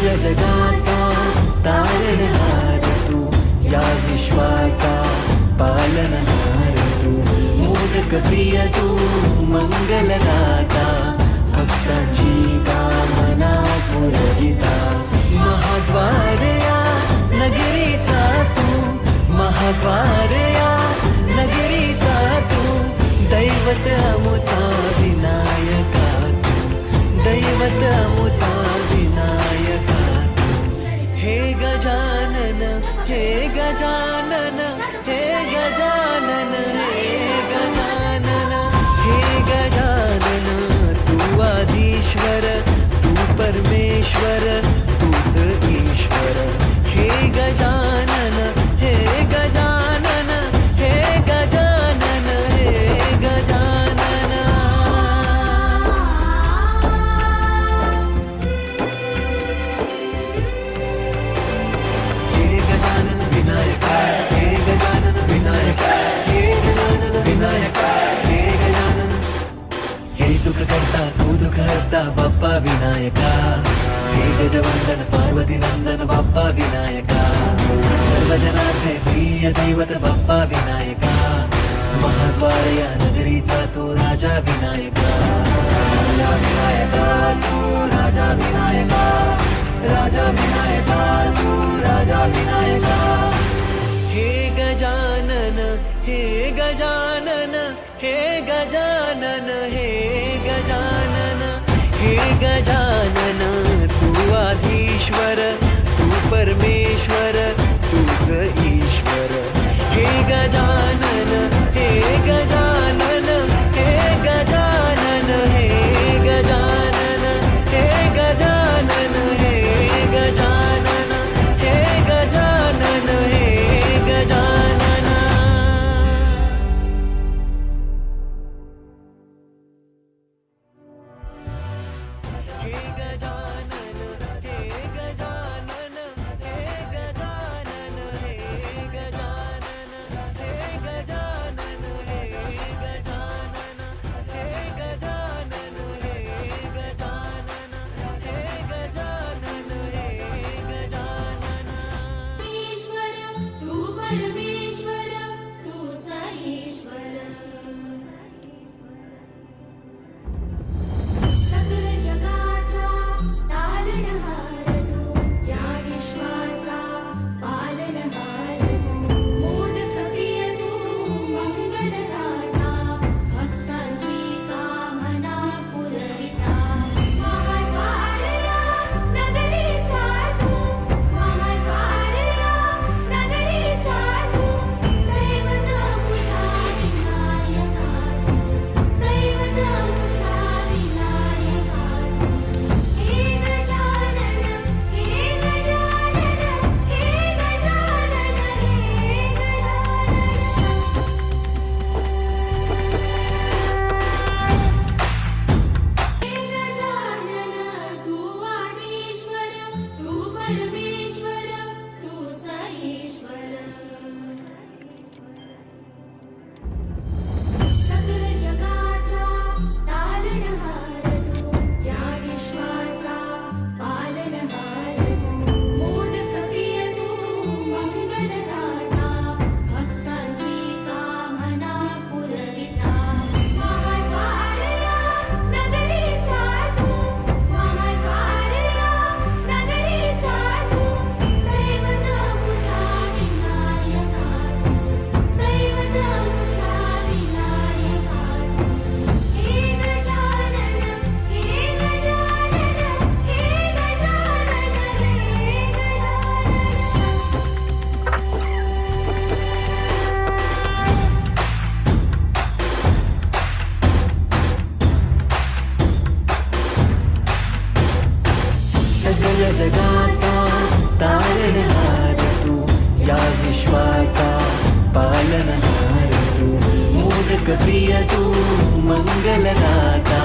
सगळ्या जगाचा तारणहार तू, या विश्वाचा पालनहार तू, मोदक प्रिय तू, मंगलदाता, भक्तांची कामना पुरविता, महाद्वार या नगरीचा तू, महाद्वार या नगरीचा तू, दैवत अमुचा विनायका तू, दैवत अमुचा विनायका तू. हे गजानन, हे गजानन, हे गजानन, हे गजानन, हे गजानन, तू आदिश्वर, तू परमेश्वर, तूच ईश्वर. हे गजानन, हे गजानन, हे गजानन, हे गजानन. हे गजानन विनायका, हे गजानन विनायका, हे गजानन विनायका, हे गजानन. हे सुख करता तू दुःख हरता बाप्पा विनायका, हे गजवंदन पार्वती नंदन बाप्पा विनायका, सर्वजनाचे प्रिय दैवत बाप्पा विनायका, महाद्वार या नगरीचा तू राजा विनायका, राजा विनायका तू राजा विनायका, राजा विनायका तू राजा विनायका. हे गजानन, हे गजानन, हे गजानन, हे गजानन, हे गजानन, तू आधीश्वर, तू परमेश्वर, तूच ईश्वर. हे गजानन, हे गजानन, हे गजानन, हे गजानन, हे गजानन, हे गजानन, हे गजानन, हे गजानन. हे गजानन, हे गजानन, हे गजानन, हे गजानन, हे गजानन, हे गजानन, हे गजानन, हे गजानन, हे गजानन, हे गजानन. ईश्वर तू परमेश्वर, तूच ईश्वर. सकल जगाचा तारणहार तू, या विश्वाचा पालनहार तू, मोदक प्रिय तू, मंगलदाता, भक्तांची कामना पुरविता, महाद्वार या नगरीचा तू, महाद्वार या नगरीचा तू, दैवत अमुचा विनायका तू, दैवत अमुचा विनायका तू. हे गजानन, हे गजानन, हे गजानन, हे गजानन, तू आदिश्वर, तू परमेश्वर, तूच ईश्वर. सकल जगाचा तारणहार तू, या विश्वाचा पालनहार तू, मोदक प्रिय तू, मंगलदाता, भक्तांची कामना पुरविता, महाद्वार या नगरीचा तू, महाद्वार या नगरीचा तू, दैवत अमुचा विनायका तू, दैवत अमुचा विनायका तू. हे गजानन, हे गजानन, हे गजानन, हे सगळ्या जगाचा तारणहार तू, या विश्वाचा पालनहार तू, मोदक प्रिय तू, मंगलदाता,